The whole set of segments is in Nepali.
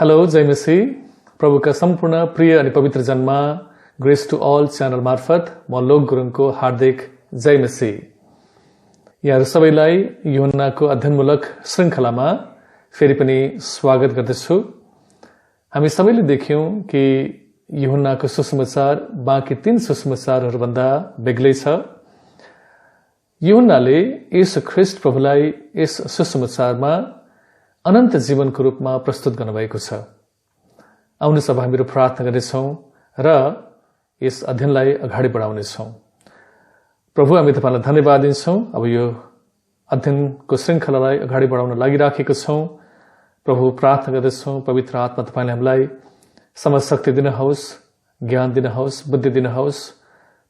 हेलो जय मसीह। प्रभुका सम्पूर्ण प्रिय अनि पवित्र जनमा ग्रेस टु अल च्यानल मार्फत म लोक गुरुङको हार्दिक जय मसीह। यहाँहरू सबैलाई यूहन्नाको अध्ययनमूलक श्रृंखलामा फेरि पनि स्वागत गर्दछु। हामी सबैले देख्यौं कि यूहन्नाको सुसमाचार बाँकी 3 सुसमाचारहरूभन्दा बेग्लै छ। यूहन्नाले येशू ख्रीष्ट प्रभुलाई यस सुसमाचारमा अनन्त जीवनको रूपमा प्रस्तुत गर्नुभएको छ। आउनुहोस् अब हामीहरू प्रार्थना गर्नेछौं र यस अध्ययनलाई अगाडि बढाउनेछौं। प्रभु, हामी तपाईलाई धन्यवाद दिन्छौं। अब यो अध्ययनको श्रृंखलालाई अगाडि बढाउन लागिराखेको छौं। प्रभु, प्रार्थना गर्दछौं पवित्र आत्मा तपाईले हामीलाई समझ शक्ति दिनुहोस्, ज्ञान दिनुहोस्, बुद्धि दिनुहोस्,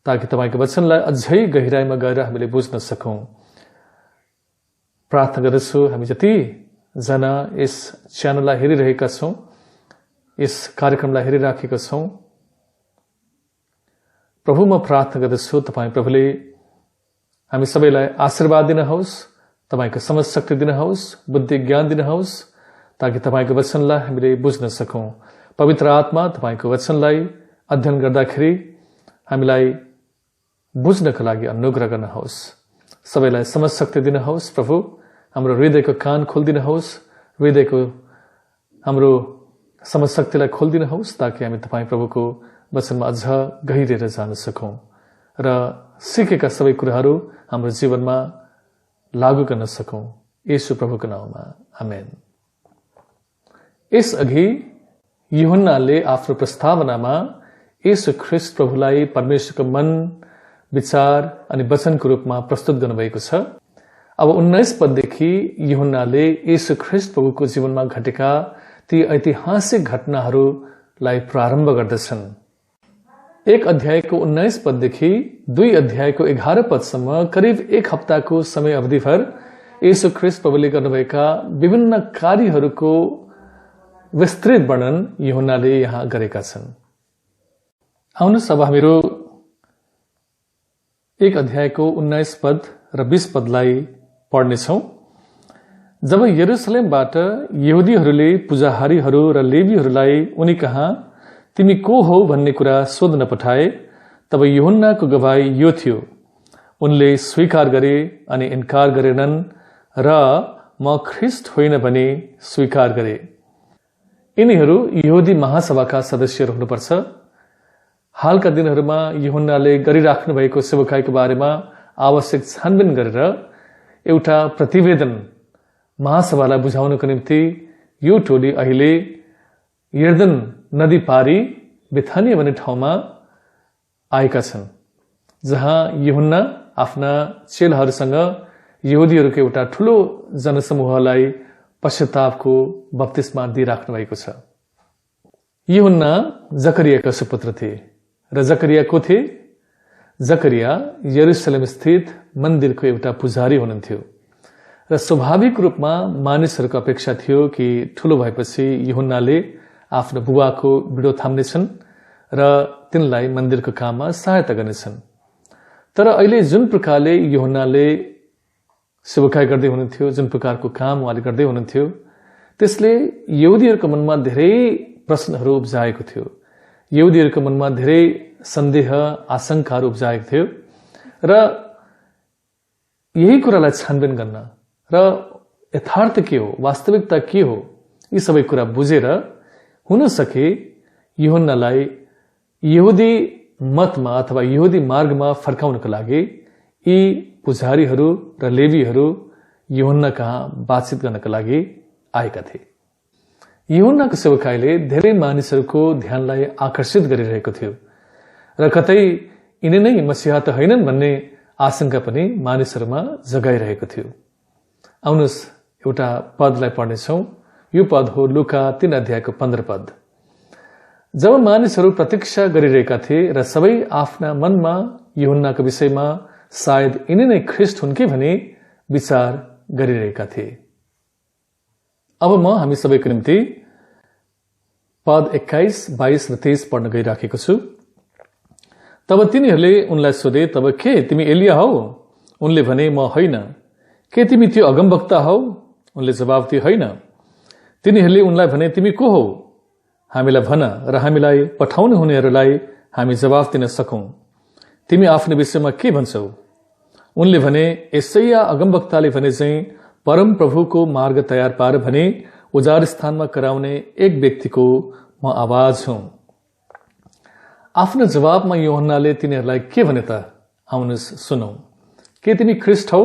ताकि तपाईको वचनलाई अझै गहिराईमा गएर हामीले बुझ्न सकौं। प्रार्थना गर्दछु हामी जति जना यस च्यानललाई हेरिरहेका छौं, यस कार्यक्रमलाई हेरिराखेका छौं, प्रभु म प्रार्थना गर्दछु तपाई प्रभुले हामी सबैलाई आशीर्वाद दिनुहोस्, तपाईको समझ शक्ति दिनुहोस्, बुद्धि ज्ञान दिनुहोस्, ताकि तपाईको वचनलाई हामीले बुझ्न सकौं। पवित्र आत्मा तपाईको वचनलाई अध्ययन गर्दाखेरि हामीलाई बुझ्नका लागि अनुग्रह गर्नुहोस्। सबैलाई समझ शक्ति दिनुहोस्। प्रभु, हाम्रो हृदयको कान खोलिदिनुहोस्, हृदयको हाम्रो समझ शक्तिलाई खोलिदिनुहोस्, ताकि हामी तपाईं प्रभुको वचनमा अझ गहिरेर जान सकौं र सिकेका सबै कुराहरू हाम्रो जीवनमा लागू गर्न सकौं। येशू प्रभुको नाममा आमेन। यसअघि यूहन्नाले आफ्नो प्रस्तावनामा येशू ख्रीष्ट प्रभुलाई परमेश्वरको मन, विचार अनि वचनको रूपमा प्रस्तुत गर्नुभएको छ। अब 19 पददेखि यूहन्नाले येशू ख्रीष्ट प्रभुको जीवनमा घटेका ती ऐतिहासिक घटनाहरूलाई प्रारम्भ गर्दछन्। 1 अध्यायको 19 पददेखि 2 अध्यायको 11 पदसम्म करिब 1 हप्ताको समय अवधिभर येशू ख्रीष्ट प्रभुले गर्नुभएका विभिन्न कार्यहरूको विस्तृत वर्णन यूहन्नाले यहाँ गरेका छन्। आउनुहोस् अब हामीहरू 1 अध्यायको 19 पद र 20 पदलाई पढ्नेछौं। जब यरुशलेमबाट यहुदीहरूले पुजाहारीहरू र लेवीहरूलाई उनी कहाँ तिमी को हौ भन्ने कुरा सोध्न पठाए, तब यूहन्नाको गवाही यो थियो, उनले स्वीकार गरे अनि इन्कार गरेनन् र म ख्रीष्ट होइन भने स्वीकार गरे। यिनीहरू यहुदी महासभाका सदस्यहरू हुनुपर्छ। हालका दिनहरूमा यूहन्नाले गरिराख्नु भएको सेवकाईको बारेमा आवश्यक छानबिन गरेर एउटा प्रतिवेदन महासभालाई बुझाउनको निम्ति यो टोली अहिले यर्दन नदी पारी बेथानिया भन्ने ठाउँमा आएका छन्, जहाँ यूहन्ना आफ्ना चेलाहरूसँग यहुदीहरूको एउटा ठूलो जनसमूहलाई पश्चातापको बप्तिस्मा दिइराख्नु भएको छ। यूहन्ना जकरियाका सुपुत्र थिए र जकरिया को थिए? जकरिया यरुशलेम स्थित मन्दिरको एउटा पुजारी हुनुहुन्थ्यो र स्वाभाविक रूपमा मानिसहरूको अपेक्षा थियो कि ठूलो भएपछि यूहन्नाले आफ्नो बुबाको बिडो थाम्नेछन् र तिनलाई मन्दिरको काममा सहायता गर्नेछन्। तर अहिले जुन प्रकारले यूहन्नाले सेवकाई गर्दै हुनुहुन्थ्यो, जुन प्रकारको काम उहाँले गर्दै हुनुहुन्थ्यो, त्यसले यहुदीहरूको मनमा धेरै प्रश्नहरू उब्जाएको थियो। यहुदीहरूको मनमा धेरै सन्देह, आशंकाहरू उब्जाएको थियो र यही कुरालाई छानबिन गर्न र यथार्थ के हो, वास्तविकता के हो, यी सबै कुरा बुझेर हुन सके यूहन्नालाई यहुदी मतमा अथवा यहुदी मार्गमा फर्काउनका लागि यी पुजारीहरू र लेवीहरू यूहन्ना कहाँ बातचित गर्नका लागि आएका थिए। यूहन्नाको सेवकाईले धेरै मानिसहरूको ध्यानलाई आकर्षित गरिरहेको थियो र कतै यिनै नै मसीहा त होइनन् भन्ने आशंका पनि मानिसहरूमा जगाइरहेको थियो। आउनुहोस् एउटा पदलाई पढ्नेछौं। यो पद हो लुका 3 अध्यायको 15 पद। जब मानिसहरू प्रतीक्षा गरिरहेका थिए र सबै आफ्ना मनमा यूहन्नाको विषयमा सायद यिनै नै ख्रीष्ट हुन् कि भने विचार गरिरहेका थिए। अब म हामी सबैको निम्ति पद 21, 22 र 23 पढ्न गइराखेको छु। तब तिनीहरूले उनलाई सोधे, तब के तिमी एलिया हौ? उनले भने म होइन। के तिमी त्यो अगमवक्ता हौ? उनले जवाफ दिए होइन। तिनीहरूले उनलाई भने, तिमी को हो? हामीलाई भन र हामीलाई पठाउने हुनेहरूलाई हामी जवाफ दिन सकौं। तिमी आफ्नो विषयमा के भन्छौ? उनले भने, यसैया अगमवक्ताले भने चाहिँ परम प्रभुको मार्ग तयार पार भने उजार स्थानमा कराउने एक व्यक्तिको म आवाज हुँ। आफ्नो जवाबमा यूहन्नाले तिनीहरूलाई के भने त? आउनुहोस् सुनौं। के तिमी ख्रिस्ट हौ?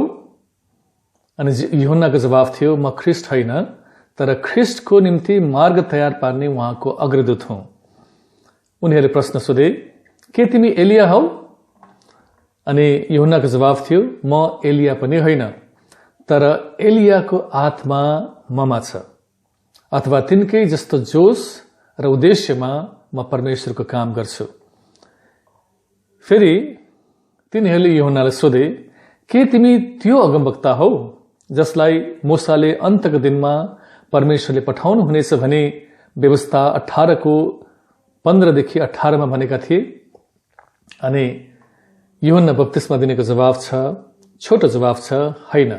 अनि यूहन्नाको जवाफ थियो, म ख्रिस्ट होइन, तर ख्रिस्टको निम्ति मार्ग तयार पार्ने उहाँको अग्रदूत हुँ। उनीहरूले प्रश्न सोधे, के तिमी एलिया हौ? अनि यूहन्नाको जवाफ थियो, म एलिया पनि होइन, तर एलियाको आत्मा ममा छ, अथवा तिनकै जस्तो जोश र उद्देश्यमा म परमेश्वरको काम गर्छु। फेरि तिनीहरूले यूहन्नालाई सोधे, के तिमी त्यो अगमवक्ता हौ जसलाई मूसाले अन्तको दिनमा परमेश्वरले पठाउनु हुनेछ भने व्यवस्था 18 को 15 देखि 18 मा भनेका थिए? अनि यूहन्ना बप्तिस्मा दिनेको जवाब छ, छोटो जवाब छ, होइन।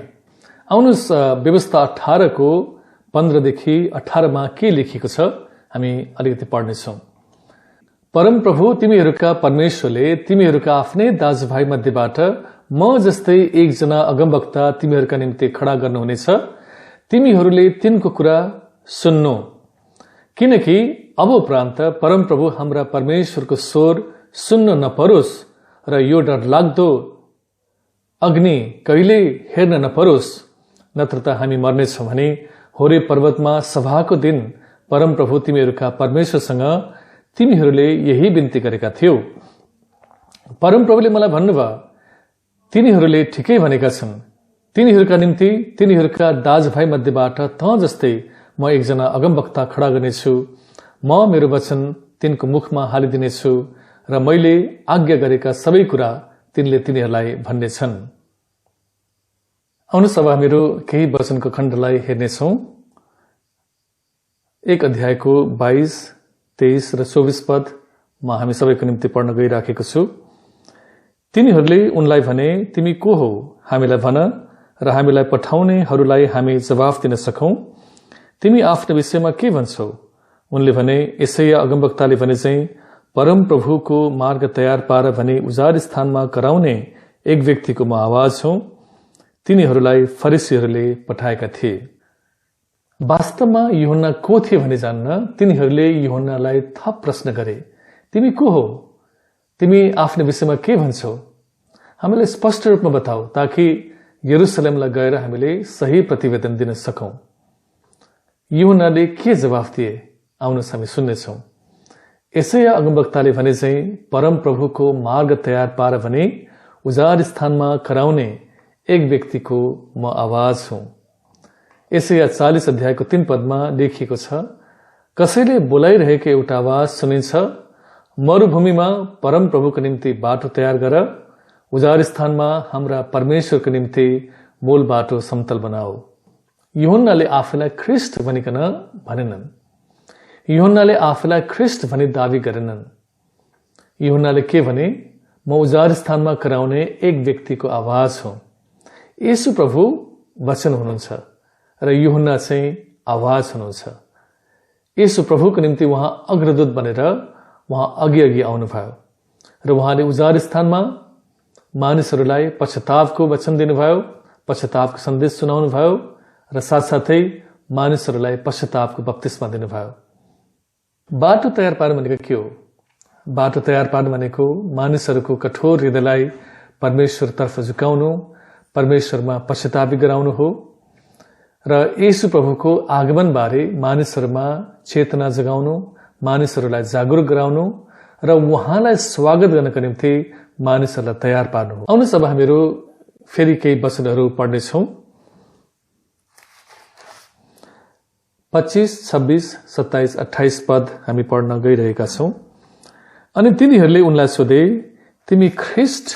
आउनुहोस् व्यवस्था 18 को 15 देखि 18 मा के लेखिएको छ हामी अलिकति पढ्नेछौं। परम प्रभु तिमीहरूका परमेश्वरले तिमीहरूका आफ्नै दाजुभाइ मध्येबाट म जस्तै एकजना अगमवक्ता तिमीहरूका निम्ति खडा गर्नुहुनेछ। तिमीहरूले तिनको कुरा सुन्नु, किनकि अब उपरान्त परम प्रभु हाम्रा परमेश्वरको स्वर सुन्न नपरोस् र यो डरलाग्दो अग्नि कहिले हेर्न नपरोस्, नत्र त हामी मर्नेछौं भने होरे पर्वतमा सभाको दिन परम प्रभु तिमीहरूका परमेश्वरसँग तिमीहरूले यही बिन्ती गरेका थियौ। परम प्रभुले मलाई भन्नुभयो, तिनीहरूले ठिकै भनेका छन्। तिनीहरूका निम्ति तिनीहरूका दाजुभाइ मध्येबाट त जस्तै म एकजना अगमवक्ता खडा गर्नेछु। म मेरो वचन तिनको मुखमा हालिदिनेछु र मैले आज्ञा गरेका सबै कुरा तिनले तिनीहरूलाई भन्नेछन्। आउनुहोस् अब हामीहरू केही वचनको खण्डलाई हेर्नेछौं। 1 अध्यायको 22, 23 र 24 पद म हामी सबैको निम्ति पढ्न गइराखेको छु। तिनीहरूले उनलाई भने, तिमी को हो? हामीलाई भन र हामीलाई पठाउनेहरूलाई हामी जवाफ दिन सकौं। तिमी आफ्नो विषयमा के भन्छौ? उनले भने, यसैया अगमवक्ताले भने चाहिँ परम प्रभुको मार्ग तयार पार भने उजार स्थानमा कराउने एक व्यक्तिको म आवाज हुँ। तिनीहरूलाई फरिसीहरूले पठाएका थिए। वास्तवमा यूहन्ना को थिए भने जान्न तिनीहरूले यूहन्नालाई थप प्रश्न गरे, तिमी को हो? तिमी आफ्नो विषयमा के भन्छौ? हामीलाई स्पष्ट रूपमा बताऊ ताकि यरुसलेमलाई गएर हामीले सही प्रतिवेदन दिन सकौं। यूहन्नाले के जवाफ दिए? आउनुहोस् हामी सुन्नेछौं। यसैया अगमवक्ताले भने चाहिँ परम प्रभुको मार्ग तयार पार भने उजार स्थानमा कराउने एक व्यक्तिको म आवाज हुँ। यसैया 40 अध्यायको 3 पदमा लेखिएको छ, कसैले बोलाइरहेको एउटा आवाज सुनिन्छ, मरुभूमिमा परम प्रभुको निम्ति बाटो तयार गर, उजार स्थानमा हाम्रा परमेश्वरको निम्ति मूल बाटो समतल बनाऊ। यूहन्नाले आफूलाई ख्रिस्ट भनिकन भनेनन्। यूहन्नाले आफूलाई ख्रिस्ट भनी दावी गरेनन्। यूहन्नाले के भने, म उजार स्थानमा कराउने एक व्यक्तिको आवाज हुँ। येशू प्रभु वचन हुनुहुन्छ र यूहन्ना चाहिँ आवाज हुनुहुन्छ। येशू प्रभुको निम्ति उहाँ अग्रदूत बनेर उहाँ अघि आउनुभयो र उहाँले उजार स्थानमा मानिसहरूलाई पश्चातापको वचन दिनुभयो, पश्चातापको सन्देश सुनाउनु भयो र साथसाथै मानिसहरूलाई पश्चातापको बप्तिस्मा दिनुभयो। बाटो तयार पार्नु भनेको के हो? बाटो तयार पार्नु भनेको मानिसहरूको कठोर हृदयलाई परमेश्वरतर्फ झुकाउनु, परमेश्वरमा पश्चातापी गराउनु हो र येशू प्रभुको आगमन बारे मानिसहरूमा चेतना जगाउनु, मानिसहरूलाई जागरुक गराउनु र उहाँलाई स्वागत गर्नको निम्ति मानिसहरूलाई तयार पार्नु हो। आउनुहोस् अब हामीहरू फेरि केही वचनहरू पढ्नेछौं। 25, 26, 27, 28 पद हामी पढ्न गइरहेका छौं। अनि तिनीहरूले उनलाई सोधे, तिमी ख्रिस्ट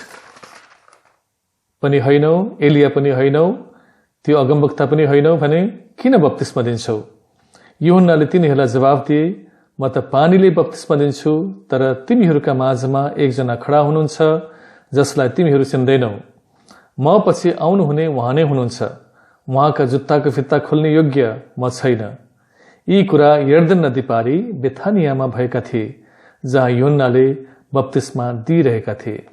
पनि होइनौ, एलिया पनि होइनौ, त्यो अगमवक्ता पनि होइनौ भने किन बप्तिस्मा दिन्छौ? यूहन्नाले तिनीहरूलाई जवाफ दिए, म त पानीले बप्तिस्मा दिन्छु, तर तिमीहरूका माझमा एकजना खडा हुनुहुन्छ जसलाई तिमीहरू चिन्दैनौ। म पछि आउनुहुने उहाँ नै हुनुहुन्छ। उहाँका जुत्ताको फित्ता खोल्ने योग्य म छैन। यी कुरा यर्दन नदी पारी बेथानियामा भएका थिए, जहाँ यूहन्नाले बप्तिस्मा दिइरहेका थिए।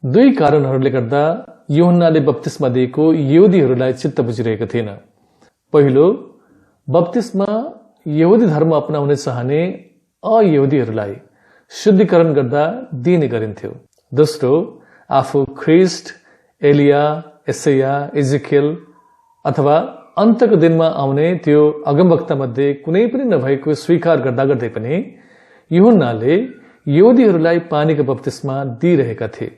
दुई कारणहरूले गर्दा यूहन्नाले बप्तिस्मा दिएको यहुदीहरूलाई चित्त बुझिरहेको थिएन। पहिलो, बप्तिस्मा यहुदी धर्म अपनाउने चाहने अयहुदीहरूलाई शुद्धिकरण गर्दा दिइने गरिन्थ्यो। दोस्रो, आफू ख्रिस्ट, एलिया, एसैया, इजिकेल अथवा अन्तको दिनमा आउने त्यो अगमवक्ता मध्ये कुनै पनि नभएको स्वीकार गर्दा गर्दै पनि यूहन्नाले यहुदीहरूलाई पानीको बप्तिस्मा दिइरहेका थिए।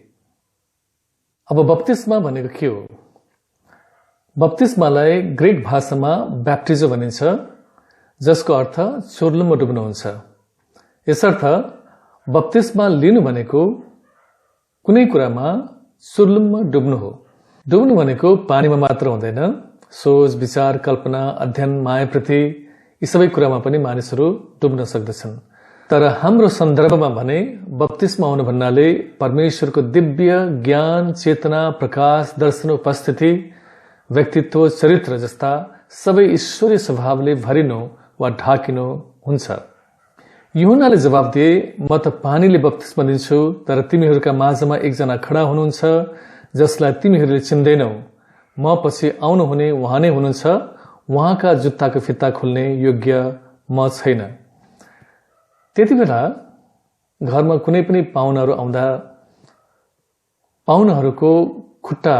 अब बप्तिस्मा भनेको के हो? बप्तिस्मालाई ग्रीक भाषामा ब्याप्टिजो भनिन्छ, जसको अर्थ चुर्लुममा डुब्नु हुन्छ। यसर्थ बप्तिस्मा लिनु भनेको कुनै कुरामा चुर्लुममा डुब्नु हो। डुब्नु भनेको पानीमा मात्र हुँदैन, सोच, विचार, कल्पना, अध्ययन, मायाप्रति यी सबै कुरामा पनि मानिसहरू डुब्न सक्दछन्। तर हाम्रो सन्दर्भमा भने बप्तिस्मा हुनु भन्नाले परमेश्वरको दिव्य ज्ञान, चेतना, प्रकाश, दर्शन, उपस्थिति, व्यक्तित्व, चरित्र जस्ता सबै ईश्वरीय स्वभावले भरिनु वा ढाकिनु हुन्छ। यूहन्नाले जवाब दिए, म त पानीले बप्तिस्मा दिन्छु, तर तिमीहरूका माझमा एकजना खडा हुनुहुन्छ जसलाई तिमीहरूले चिन्दैनौ। म पछि आउनुहुने उहाँ नै हुनुहुन्छ, उहाँका जुत्ताको फित्ता खोल्ने योग्य म छैन। त्यति बेला घरमा कुनै पनि पाहुनाहरू आउँदा पाहुनाहरूको खुट्टा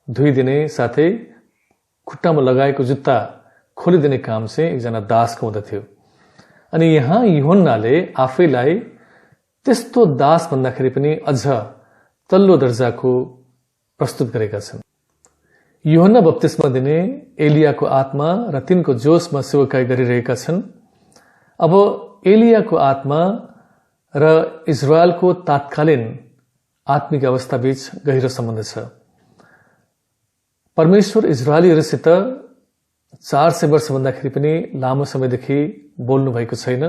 धोइदिने साथै खुट्टामा लगाएको जुत्ता खोलिदिने काम चाहिँ एकजना दासको हुँदथ्यो। अनि यहाँ यूहन्नाले आफैलाई त्यस्तो दास भन्दाखेरि पनि अझ तल्लो दर्जाको प्रस्तुत गरेका छन्। यूहन्ना बप्तिस्मा दिने एलियाको आत्मा र तिनको जोशमा सेवकाई गरिरहेका छन्। अब एलियाको आत्मा र इजरायलको तात्कालीन आत्मिक अवस्था बीच गहिरो सम्बन्ध छ। परमेश्वर इजरायलीहरूसित 400 वर्ष भन्दाखेरि पनि लामो समयदेखि बोल्नु भएको छैन।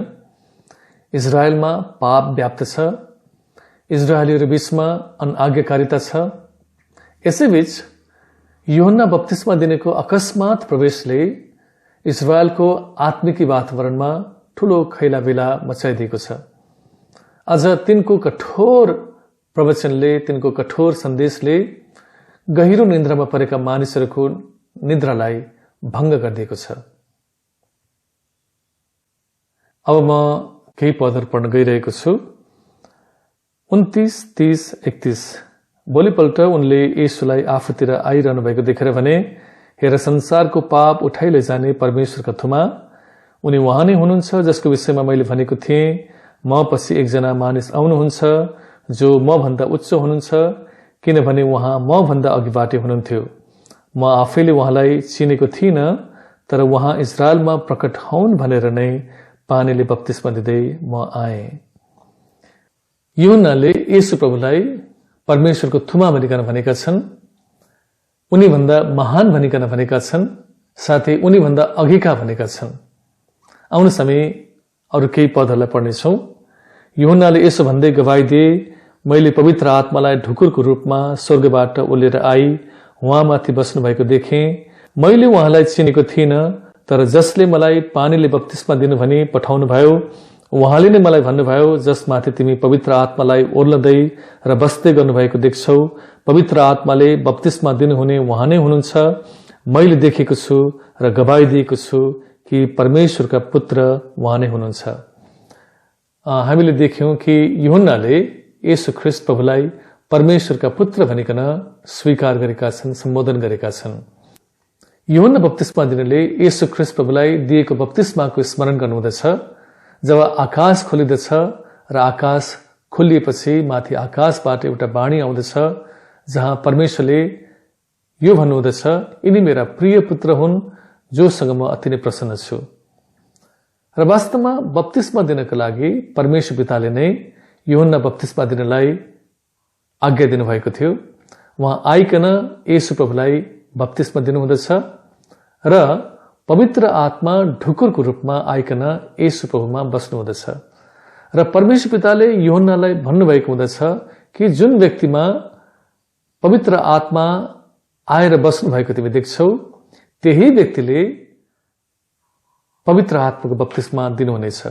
इजरायलमा पाप व्याप्त छ, इजरायलीहरू बीचमा अनाज्ञाकारिता छ। यसैबीच यूहन्ना बप्तिस्मा दिनेको अकस्मात प्रवेशले इजरायलको आत्मिकी वातावरणमा ठूलो खैलाबेला मचाइदिएको छ। अझ तिनको कठोर प्रवचनले, तिनको कठोर सन्देशले गहिरो निन्द्रामा परेका मानिसहरूको निद्रालाई भङ्ग गरिदिएको छ। अब म केही पदहरू पढ्न गइरहेको छु। 29, 30, 31। भोलिपल्ट उनले येशूलाई आफूतिर आइरहनु भएको देखेर भने, हेर, संसारको पाप उठाइ लैजाने परमेश्वरका थुमा, उनी उहाँ नै हुनुहुन्छ जसको विषयमा मैले भनेको थिएँ, म पछि एकजना मानिस आउनुहुन्छ जो म भन्दा उच्च हुनुहुन्छ, किनभने उहाँ म भन्दा अघिबाटै हुनुहुन्थ्यो। म आफैले उहाँलाई चिनेको थिइनँ, तर उहाँ इजरायलमा प्रकट हौन् भनेर नै पानीले बप्तिस्मा दिँदै म आएँ। यूहन्नाले येशू प्रभुलाई परमेश्वरको थुमा भनिकन भनेका छन्, उनी भन्दा महान भनिकन भनेका छन्, साथै उनी भन्दा अघिका भनेका छन्। आउनुहोस् हामी अरू केही पदहरूलाई पढ्नेछौँ। यूहन्नाले यसो भन्दै गवाही दिए, मैले पवित्र आत्मालाई ढुकुरको रूपमा स्वर्गबाट ओलेर आई उहाँमाथि बस्नु भएको देखेँ। मैले उहाँलाई चिनेको थिइनँ, तर जसले मलाई पानीले बप्तिस्मा दिनु भनी पठाउनु भयो, उहाँले नै मलाई भन्नुभयो, जसमाथि तिमी पवित्र आत्मालाई ओर्लदै र बस्दै गर्नुभएको देख्छौ, पवित्र आत्माले बप्तिस्मा दिनुहुने उहाँ नै हुनुहुन्छ। मैले देखेको छु र गवाही दिएको छु कि परमेश्वरका पुत्र उहाँ नै हुनुहुन्छ। हामीले देख्यौं कि यूहन्नाले येशू ख्रीष्ट प्रभुलाई परमेश्वरका पुत्र भनिकन स्वीकार गरेका छन्, सम्बोधन गरेका छन्। यूहन्ना बप्तिस्मा दिनेले येशू ख्रीष्ट प्रभुलाई दिएको बप्तिस्माको स्मरण गर्नुहुँदछ। जब आकाश खोलिदछ र आकाश खोलिएपछि माथि आकाशबाट एउटा वाणी आउँदछ, जहाँ परमेश्वरले यो भन्नुहुँदछ, यिनी मेरा प्रिय पुत्र हुन् जोसँग म अति नै प्रसन्न छु। र वास्तवमा बप्तिस्मा दिनको लागि परमेश्वर पिताले नै यूहन्ना बप्तिस्मा दिनलाई आज्ञा दिनुभएको थियो। उहाँ आइकन येशू प्रभुलाई बप्तिस्मा दिनुहुँदछ र पवित्र आत्मा ढुकुरको रूपमा आइकन येशू प्रभुमा बस्नुहुँदछ। र परमेश्वर पिताले यूहन्नालाई भन्नुभएको हुँदछ कि जुन व्यक्तिमा पवित्र आत्मा आएर बस्नु भएको तिमी देख्छौ, त्यही व्यक्तिले पवित्र आत्माको बप्तिस्मा दिनुहुनेछ।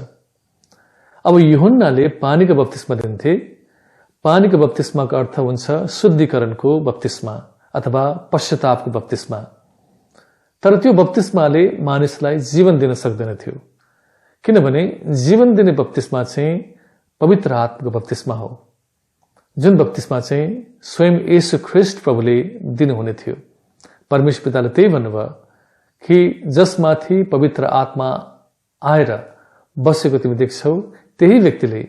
अब यूहन्नाले पानीको बप्तिस्मा दिन्थे। पानीको बप्तिस्माको अर्थ हुन्छ शुद्धिकरणको बप्तिस्मा अथवा पश्चातापको बप्तिस्मा। तर त्यो बप्तिस्माले मानिसलाई जीवन दिन सक्दैन थियो, किनभने जीवन दिने बप्तिस्मा चाहिँ पवित्र आत्माको बप्तिस्मा हो, जुन बप्तिस्मा चाहिँ स्वयं येशू ख्रीष्ट प्रभुले दिनुहुने थियो। परमेश्वर पिताले त्यही भन्नुभयो कि जसमाथि पवित्र आत्मा आएर बसेको तिमी देख्छौ, त्यही व्यक्तिले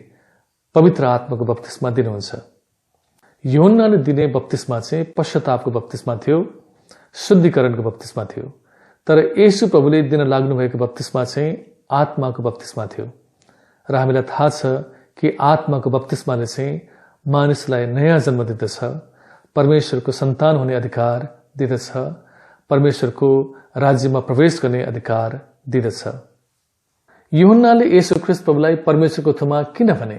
पवित्र आत्माको बप्तिस्मा दिनुहुन्छ। यूहन्नाले दिने बप्तिस्मा चाहिँ पश्चातापको बप्तिस्मा थियो, शुद्धिकरणको बप्तिस्मा थियो। तर येशू प्रभुले दिन लाग्नु भएको बप्तिस्मा चाहिँ आत्माको बप्तिस्मा थियो। र हामीलाई थाहा छ कि आत्माको बप्तिस्माले चाहिँ मानिसलाई नयाँ जन्म दिँदछ, परमेश्वरको सन्तान हुने अधिकार दिँदछ, परमेश्वरको राज्यमा प्रवेश गर्ने अधिकार दिँदछ। यूहन्नाले येशू ख्रीष्ट प्रभुलाई परमेश्वरको थुमा किन भने?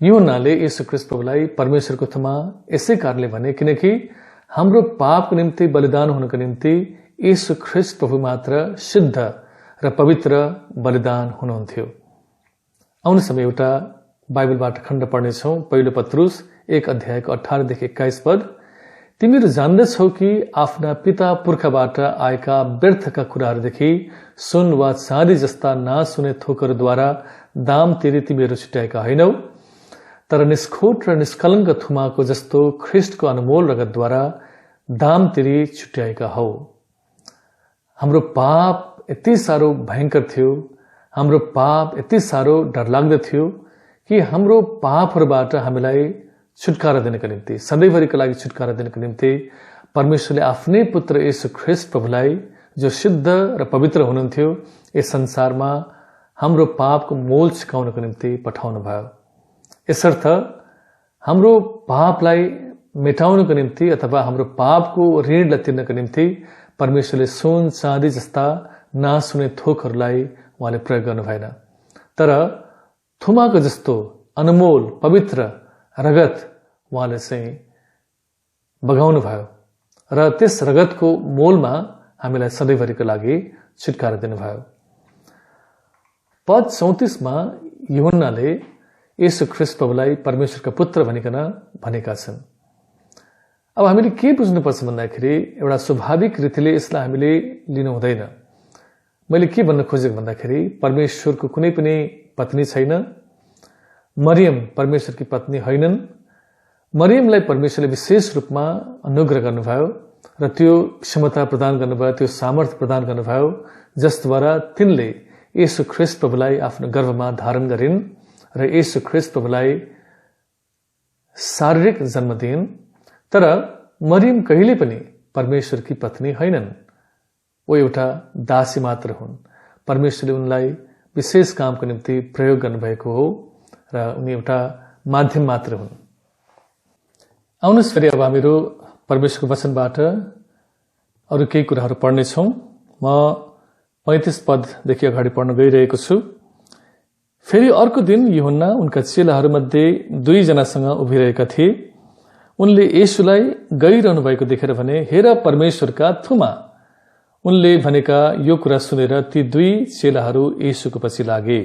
यूहन्नाले येशू ख्रीष्ट प्रभुलाई परमेश्वरको थुमा यसै कारणले भने किनकि हाम्रो पापको निम्ति बलिदान हुनको निम्ति येशू ख्रीष्ट प्रभु मात्र शुद्ध र पवित्र बलिदान हुनुहुन्थ्यो। आउनुहोस् हामी एउटा बाइबलबाट खण्ड पढ्नेछौँ। पहिलो पत्रुस 1 अध्यायको 18 देखि 21 पद। तिमीहरू जान्दछौ कि आफ्ना पिता पुर्खाबाट आएका व्यर्थका कुराहरूदेखि सुन वा चाँदी जस्ता नासुने थोकहरूद्वारा दाम तिरी तिमीहरू छुट्याएका होइनौ, तर निष्खोट र निष्कलङ्क थुमाको जस्तो ख्रीष्टको अनमोल रगतद्वारा दाम तिरी छुट्याएका हौ। हाम्रो पाप यति साह्रो भयंकर थियो, हाम्रो पाप यति साह्रो डरलाग्दो थियो कि हाम्रो पापहरूबाट हामीलाई छुटकारा दिनको निम्ति, सधैँभरिको लागि छुटकारा दिनको निम्ति परमेश्वरले आफ्नै पुत्र येशू ख्रीष्ट प्रभुलाई, जो शुद्ध र पवित्र हुनुहुन्थ्यो, यस संसारमा हाम्रो पापको मोल चुकाउनको निम्ति पठाउनु भयो। यसर्थ हाम्रो पापलाई मेटाउनको निम्ति अथवा हाम्रो पापको ऋणलाई तिर्नको निम्ति परमेश्वरले सुन चाँदी जस्ता नासुने थोकहरूलाई उहाँले प्रयोग गर्नु भएन, तर थुमाको जस्तो अनमोल पवित्र रगत उहाँले चाहिँ बगाउनु भयो र त्यस रगतको मोलमा हामीलाई सधैँभरिको लागि छुटकारा दिनुभयो। पद 34 मा यूहन्नाले येशू ख्रीष्ट प्रभुलाई परमेश्वरका पुत्र भनिकन भनेका छन्। अब हामीले के बुझ्नुपर्छ भन्दाखेरि एउटा स्वाभाविक रीतिले यसलाई हामीले लिनु हुँदैन। मैले के भन्न खोजेको भन्दाखेरि परमेश्वरको कुनै पनि पत्नी छैन, मरियम परमेश्वरकी पत्नी होइनन्। मरियमलाई परमेश्वरले विशेष रूपमा अनुग्रह गर्नुभयो र त्यो क्षमता प्रदान गर्नुभयो, त्यो सामर्थ्य प्रदान गर्नुभयो जसद्वारा तिनले येशू ख्रीष्ट प्रभुलाई आफ्नो गर्भमा धारण गरिन् र येशू ख्रीष्ट प्रभुलाई शारीरिक जन्म दिइन्। तर मरियम कहिले पनि परमेश्वरकी पत्नी होइनन्, वो एउटा दासी मात्र हुन्। परमेश्वरले उनलाई विशेष कामको निम्ति प्रयोग गर्नुभएको हो र उनी एउटा माध्यम मात्र हुन्। आउनुहोस् फेरि अब हामीहरू परमेश्वरको वचनबाट अरू केही कुराहरू पढ्नेछौँ। म 35 पददेखि अगाडि पढ्न गइरहेको छु। फेरि अर्को दिन यूहन्ना उनका चेलाहरूमध्ये 2 जनासँग उभिरहेका थिए। उनले येशूलाई गइरहनु भएको देखेर भने, हेर परमेश्वरका थुमा। उनले भनेका यो कुरा सुनेर ती 2 चेलाहरू येशूको पछि लागे।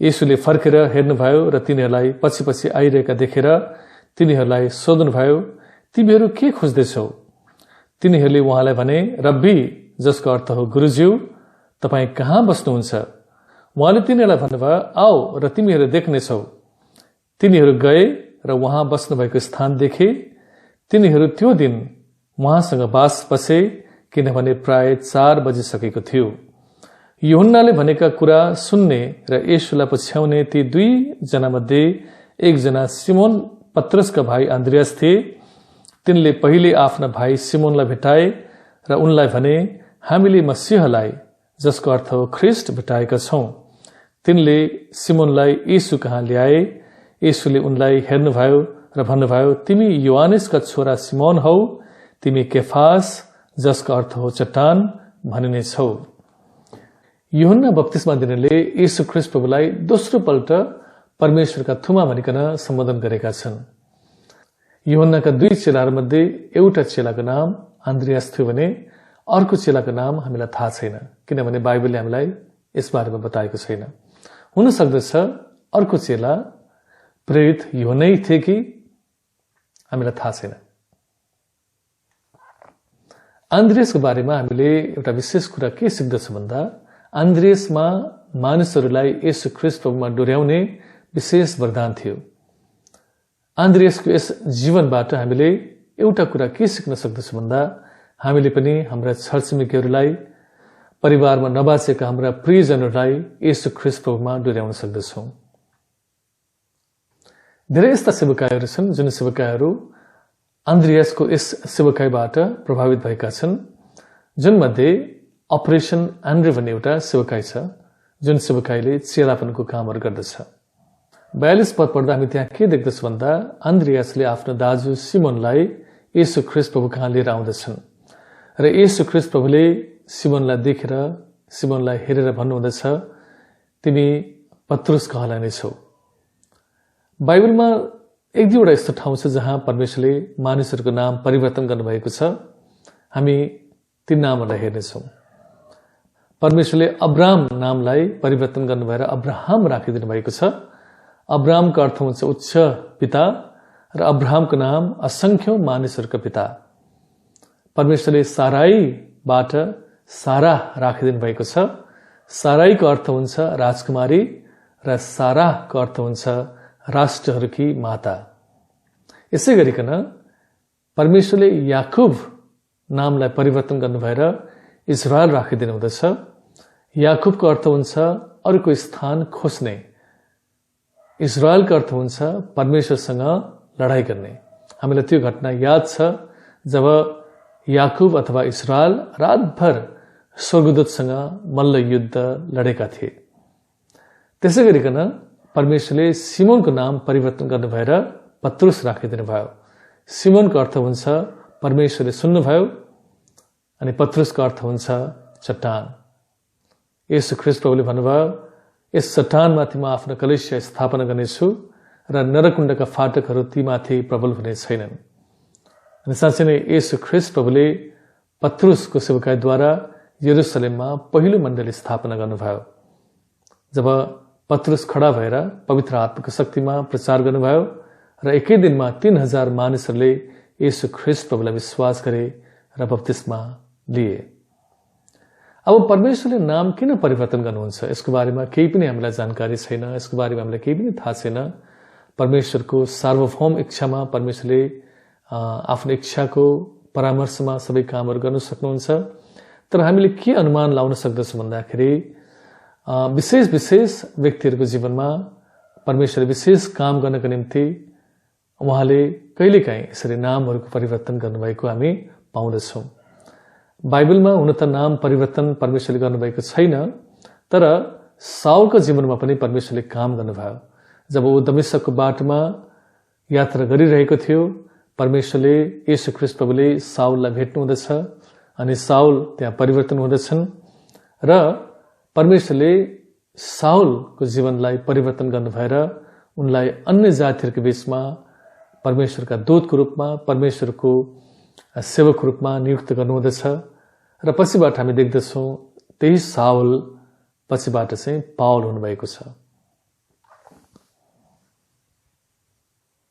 येशूले फर्केर हेर्नुभयो र तिनीहरूलाई पछि पछि आइरहेका देखेर तिनीहरूलाई सोध्नुभयो, तिमीहरू के खोज्दैछौ? तिनीहरूले उहाँलाई भने, रब्बी, जसको अर्थ हो गुरुज्यू, तपाईँ कहाँ बस्नुहुन्छ? उहाँले तिनीहरूलाई भन्नुभयो, आओ र तिमीहरू देख्नेछौ। तिनीहरू गए र उहाँ बस्नुभएको स्थान देखे। तिनीहरू त्यो दिन उहाँसँग बास बसे, किनभने प्राय 4 बजिसकेको थियो। यूहन्नाले भनेका कुरा सुन्ने र येशूलाई पछ्याउने ती 2 जना मध्ये एकजना सिमोन पत्रसका भाइ अन्द्रियास थिए। तिनले पहिले आफ्ना भाइ सिमोनलाई भेटाए र उनलाई भने, हामीले मसीहलाई, जसको अर्थ हो ख्रीष्ट, भेटाएका छौं। तिनले सिमोनलाई येशू कहाँ ल्याए। येशूले उनलाई हेर्नुभयो र भन्नुभयो, तिमी योहानेसका छोरा सिमोन हौ, तिमी केफास, जसको अर्थ हो चट्टान, भनिने छौ। यूहन्ना बप्तिस्मा दिनेले येशू ख्रीष्ट प्रभुलाई दोस्रो पल्ट परमेश्वरका थुमा भनिकन सम्बोधन गरेका छन्। यूहन्नाका 2 चेलाहरूमध्ये एउटा चेलाको नाम अन्द्रियास थियो भने अर्को चेलाको नाम हामीलाई थाहा छैन, किनभने बाइबलले हामीलाई यसबारेमा बताएको छैन। हुन सक्दछ अर्को चेला प्रेरित यो नै थिए कि हामीलाई थाहा छैन। आन्द्रियसको बारेमा हामीले एउटा विशेष कुरा के सिक्दछौँ भन्दा आन्द्रियसमा मानिसहरूलाई येशू ख्रीष्ट प्रभुमा डोर्याउने विशेष वरदान थियो। आन्द्रियसको यस जीवनबाट हामीले एउटा कुरा के सिक्न सक्दछौँ भन्दा हामीले पनि हाम्रा छरछिमेकीहरूलाई, परिवारमा नबाचेका हाम्रा प्रियजनहरूलाई येशू ख्रीष्ट प्रभुमा डोर्याउन सक्दछौँ। धेरै यस्ता सेवकाईहरू छन् जुन सेवकाईहरू आन्द्रियसको यस सेवकाईबाट प्रभावित भएका छन्, जुन मध्ये अपरेसन एन्ड्रे भन्ने एउटा सेवकाई छ, जुन सेवकाईले चेलापनको कामहरू गर्दछ। 42 पद पढ्दा हामी त्यहाँ के देख्दछौँ भन्दा आन्द्रियासले आफ्नो दाजु सिमोनलाई येशू ख्रीष्ट प्रभु कहाँ लिएर आउँदछन् र येशू ख्रीष्ट प्रभुले सिमोनलाई देखेर सिमोनलाई हेरेर भन्नुहुँदछ, तिमी पत्रुस कहलाउने छौ। बाइबलमा एक दुईवटा यस्तो ठाउँ छ जहाँ परमेश्वरले मानिसहरूको नाम परिवर्तन गर्नुभएको छ। हामी ती नामहरूलाई हेर्नेछौँ। परमेश्वरले अब्राम नामलाई परिवर्तन गर्नुभएर अब्राहम राखिदिनु भएको छ। अब्रामको अर्थ हुन्छ उच्च पिता र अब्राहमको नाम असंख्यौं मानिसहरूका पिता। परमेश्वरले साराईबाट सारा राखिदिनु भएको छ। साराईको अर्थ हुन्छ राजकुमारी र साराको अर्थ हुन्छ राष्ट्रहरूकी माता। यसै गरिकन परमेश्वरले याकुब नामलाई परिवर्तन गर्नु भएर इजरायल राखिदिनु हुँदछ। याकुबको अर्थ हुन्छ अरूको स्थान खोज्ने। इजरायलको अर्थ हुन्छ परमेश्वरसँग लडाई गर्ने। हामीलाई त्यो घटना याद छ जब याकुब अथवा इजरायल रातभर स्वर्गदूतसँग मल्ल युद्ध लडेका थिए। त्यसै गरिकन परमेश्वरले सिमोनको नाम परिवर्तन गर्नु भएर पत्रुस राखिदिनु भयो। सिमोनको अर्थ हुन्छ परमेश्वरले सुन्नुभयो अनि पत्रुसको अर्थ हुन्छ चट्टान। येशू ख्रीष्ट प्रभुले भन्नुभयो, यस चट्टानमाथि म आफ्नो कलेसिया स्थापना गर्नेछु र नरकुण्डका फाटकहरू तीमाथि प्रबल हुने छैनन्। अनि साँच्चै नै येशू ख्रीष्ट प्रभुले पत्रुसको सेवकाईद्वारा यरुशलेममा पहिलो मण्डली स्थापना गर्नुभयो। जब पत्रुस खडा भएर पवित्र आत्माको शक्तिमा प्रचार गर्नुभयो र एकै दिनमा 3000 मानिसहरूले येशू ख्रीष्ट प्रभुलाई विश्वास गरे र बप्तिस्मा लिए। अब परमेश्वरले नाम किन परिवर्तन गर्नुहुन्छ यसको बारेमा केही पनि हामीलाई जानकारी छैन। यसको बारेमा हामीलाई केही पनि थाहा छैन। परमेश्वरको सार्वभौम इच्छामा परमेश्वरले आफ्नो इच्छाको परामर्शमा सबै कामहरू गर्न सक्नुहुन्छ। तर हामीले के अनुमान लाउन सक्दछौँ भन्दाखेरि विशेष व्यक्तिहरूको जीवनमा परमेश्वरले विशेष काम गर्नको निम्ति उहाँले कहिलेकाहीँ यसरी नामहरूको परिवर्तन गर्नुभएको हामी पाउँदछौँ। बाइबलमा हुन त नाम परिवर्तन परमेश्वरले गर्नुभएको छैन, तर साउलको जीवनमा पनि परमेश्वरले काम गर्नुभयो। जब ऊ दमिश्कको बाटोमा यात्रा गरिरहेको थियो, परमेश्वरले येशू ख्रीष्ट प्रभुले साउललाई भेट्नु हुँदछ अनि साउल त्यहाँ परिवर्तन हुँदछन् र परमेश्वरले साउलको जीवनलाई परिवर्तन गर्नु भएर उनलाई अन्य जातिहरूको बीचमा परमेश्वरका दूतको रूपमा, परमेश्वरको सेवकको रूपमा नियुक्त गर्नुहुँदछ र पछिबाट हामी देख्दछौँ त्यही साउल पछिबाट चाहिँ पाउल हुनुभएको छ।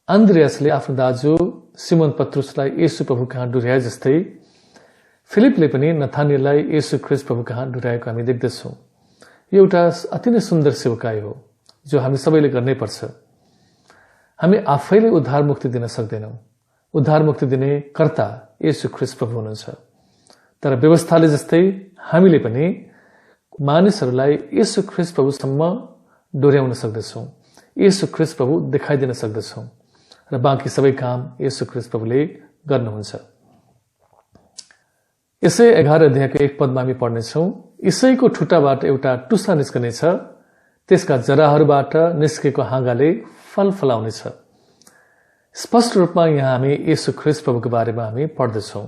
आन्द्रियासले आफ्नो दाजु सिमोन पत्रुसलाई येशू प्रभु कहाँ डोर्याए जस्तै फिलिपले पनि नथानिएललाई येशू ख्रीष्ट प्रभु कहाँ डोर्याएको हामी देख्दछौँ। यो एउटा अति नै सुन्दर सेवकाई हो जो हामी सबैले गर्नै पर्छ। हामी आफैले उद्धार मुक्ति दिन सक्दैनौँ। उद्धार मुक्ति दिने कर्ता येशू ख्रीष्ट प्रभु हुनुहुन्छ। तर व्यवस्थाले जस्तै हामीले पनि मानिसहरूलाई येशू ख्रीष्ट प्रभुसम्म डोर्याउन सक्दछौँ। येशू ख्रीष्ट प्रभु देखाइदिन सक्दछौँ र बाँकी सबै काम येशू ख्रीष्ट प्रभुले गर्नुहुन्छ। यसै 11 अध्यायको 1 पदमा हामी पढ्नेछौँ, ईशैको ठुटाबाट एउटा टुसा निस्कनेछ, त्यसका जराहरूबाट निस्केको हाँगाले फल फलाउनेछ। स्पष्ट रूपमा यहाँ हामी येशू ख्रीष्ट प्रभुको बारेमा हामी पढ्दछौँ।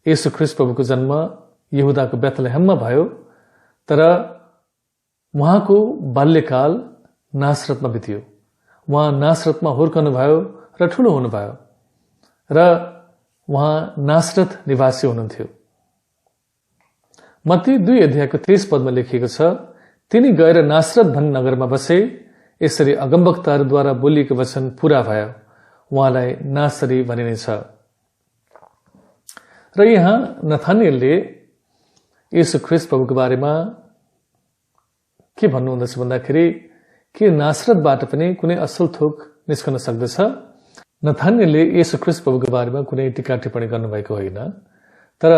येशू ख्रीष्ट प्रभुको जन्म यहुदाको बेथलेहममा भयो, तर उहाँको बाल्यकाल नासरतमा बित्यो। उहाँ नासरतमा हुर्कनुभयो र ठुलो हुनुभयो र उहाँ नासरत निवासी हुनुहुन्थ्यो। मत्ती 2 अध्यायको 23 पदमा लेखिएको छ, तिनी गएर नासरत भन्ने नगरमा बसे, यसरी अगमवक्ताहरूद्वारा बोलिएको वचन पूरा भयो, उहाँलाई नासरी भनिनेछ। र यहाँ नथानिएलले येशू ख्रीष्ट प्रभुको बारेमा के भन्नुहुँदछ भन्दाखेरि के नासरतबाट पनि कुनै असल थोक निस्कन सक्दछ? नथानिएलले येशू ख्रीष्ट प्रभुको बारेमा कुनै टीका टिप्पणी गर्नुभएको होइन, तर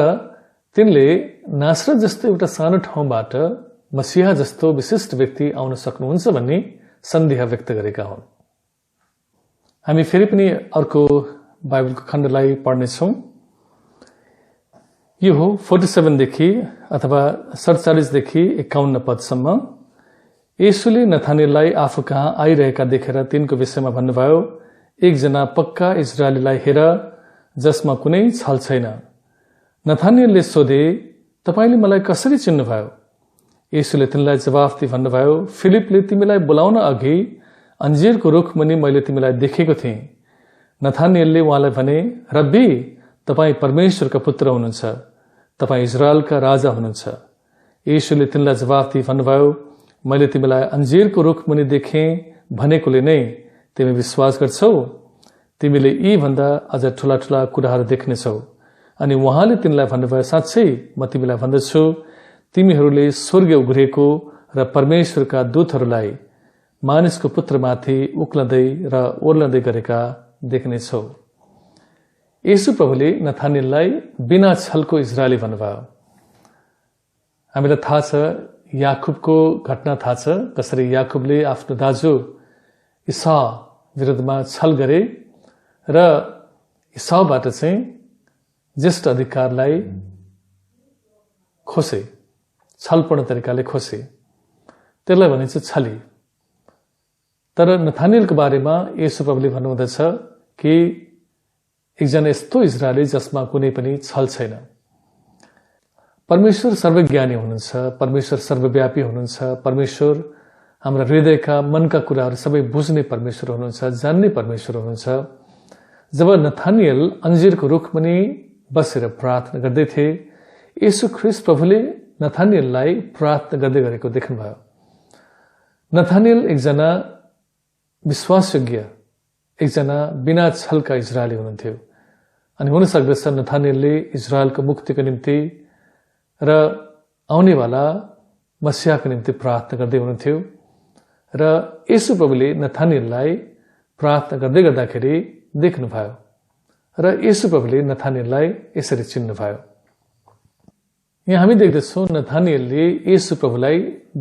तिनले नासरत जस्तो एउटा सानो ठाउँबाट मसीहा जस्तो विशिष्ट व्यक्ति आउन सक्नुहुन्छ भन्ने सन्देह व्यक्त गरेका हुन्। हामी फेरि पनि अर्को बाइबलको खण्डलाई पढ्नेछौँ। यो हो 47 देखि अथवा 47 देखि 51 पदसम्म। येशूले नथानिएललाई आफू कहाँ आइरहेका देखेर तिनको विषयमा भन्नुभयो, एकजना पक्का इजरायलीलाई हेर जसमा कुनै छल छैन। नथानिएलले सोधे, तपाईले मलाई कसरी चिन्नुभयो? येशूले तिनलाई जवाफ दिई भन्नुभयो, फिलिपले तिमीलाई बोलाउन अघि अन्जीरको रुख मुनि मैले तिमीलाई देखेको थिएँ। नथानिएलले उहाँलाई भने, रब्बी, तपाईँ परमेश्वरका पुत्र हुनुहुन्छ, तपाईँ इजरायलका राजा हुनुहुन्छ। येशूले तिनलाई जवाफ दिई भन्नुभयो, मैले तिमीलाई अन्जीरको रुख मुनि देखेँ भनेकोले नै तिमी विश्वास गर्छौ? तिमीले यी भन्दा अझ ठूला ठूला कुराहरू देख्नेछौ। अनि उहाँले तिनलाई भन्नुभयो, साँच्चै म तिमीलाई भन्दछु, तिमीहरूले स्वर्ग उघिएको र परमेश्वरका दूतहरूलाई मानिसको पुत्रमाथि उक्लदै र ओर्लदै गरेका देख्नेछौ। येशू प्रभुले नथानिएललाई बिना छलको इजरायली भन्नुभयो। हामीलाई थाहा छ, याकुबको घटना थाहा छ, कसरी याकुबले आफ्नो दाजु इसाउ विरुद्धमा छल गरे र इसाउबाट चाहिँ ज्येष्ठ अधिकारलाई खोसे, छलपूर्ण तरिकाले खोसे। त्यसलाई भनिन्छ छली। तर नथानिएलको बारेमा येशू प्रभुले भन्नुहुँदछ कि एकजना यस्तो इजरायली जसमा कुनै पनि छल छैन। परमेश्वर सर्वज्ञानी हुनुहुन्छ, परमेश्वर सर्वव्यापी हुनुहुन्छ, परमेश्वर हाम्रा हृदयका मनका कुराहरू सबै बुझ्ने परमेश्वर हुनुहुन्छ, जान्ने परमेश्वर हुनुहुन्छ। जब नथानिएल अन्जीरको रुखमुनि बसेर प्रार्थना गर्दै थिए, येशू ख्रीष्ट प्रभुले नथानिएललाई प्रार्थना गर्दै गरेको देख्नुभयो। नथानिएल एकजना विश्वासयोग्य, एकजना बिना छलका इजरायली हुनुहुन्थ्यो। अनि हुन सक्दछ नथानिएलले इजरायलको मुक्तिको निम्ति र आउनेवाला मसीहाको निम्ति प्रार्थना गर्दै हुनुहुन्थ्यो। र येशू प्रभुले नथानिएललाई प्रार्थना गर्दै गर्दाखेरि देख्नुभयो र येशू प्रभुले नथानिएललाई यसरी चिन्नुभयो। यहाँ हामी देख्दछौँ नथानिएलले येशू प्रभुलाई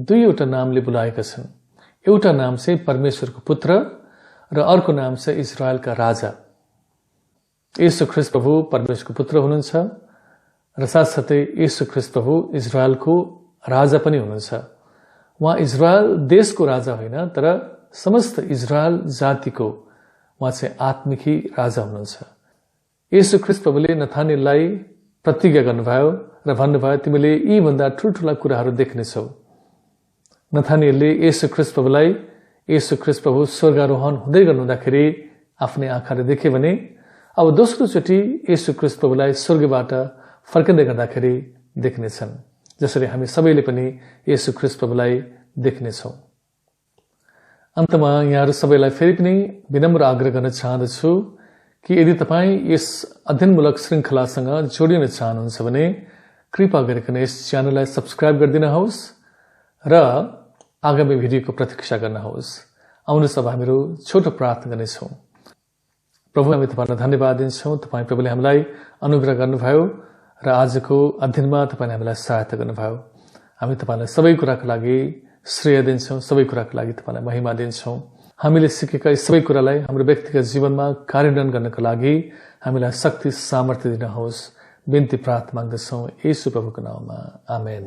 दुईवटा नामले बोलाएका छन्। एउटा नाम चाहिँ परमेश्वरको पुत्र र अर्को नाम चाहिँ इजरायलका राजा। येशू ख्रीष्ट प्रभु परमेश्वरको पुत्र हुनुहुन्छ र साथसाथै येशू ख्रीष्ट प्रभु इजरायलको राजा पनि हुनुहुन्छ। उहाँ इजरायल देशको राजा होइन, तर समस्त इजरायल जातिको उहाँ चाहिँ आत्मिकी राजा हुनुहुन्छ। येशू ख्रीष्ट प्रभुले नथानिएललाई प्रतिज्ञा गर्नुभयो र भन्नुभयो, तिमीले यी भन्दा ठूल्ठूला कुराहरू देख्नेछौ। नथानिएलले येशू ख्रीष्ट प्रभुलाई, येशू ख्रीष्ट प्रभु स्वर्गारोहण हुँदै गर्नुहुँदाखेरि आफ्नै आँखाले देखे भने अब दोस्रो चोटि येशू ख्रीष्ट प्रभुलाई स्वर्गबाट फर्किँदै गर्दाखेरि देख्नेछन्, जसरी हामी सबैले पनि येशू ख्रीष्ट प्रभुलाई देख्नेछौँ। अन्तमा यहाँहरू सबैलाई फेरि पनि विनम्र आग्रह गर्न चाहदछु कि यदि तपाईँ यस अध्ययनमूलक श्रृङ्खलासँग जोडिन चाहनुहुन्छ भने कृपा गरिकन यस च्यानललाई सब्स्क्राइब गरिदिनुहोस् र आगामी भिडियोको प्रतीक्षा गर्नुहोस्। आउनुहोस् अब हामीहरू छोटो प्रार्थना गर्नेछौँ। प्रभु, हामी तपाईँलाई धन्यवाद दिन्छौँ। तपाईँ प्रभुले हामीलाई अनुग्रह गर्नुभयो र आजको अध्ययनमा तपाईँले हामीलाई सहायता गर्नुभयो। हामी तपाईँलाई सबै कुराको लागि श्रेय दिन्छौँ, सबै कुराको लागि तपाईँलाई महिमा दिन्छौँ। हामीले सिकेका यी सबै कुरालाई हाम्रो व्यक्तिगत जीवनमा कार्यान्वयन गर्नका लागि हामीलाई शक्ति सामर्थ्य दिनुहोस्। बिन्ती प्रार्थना माग्दछौँ येशू प्रभुको नाममा, आमेन।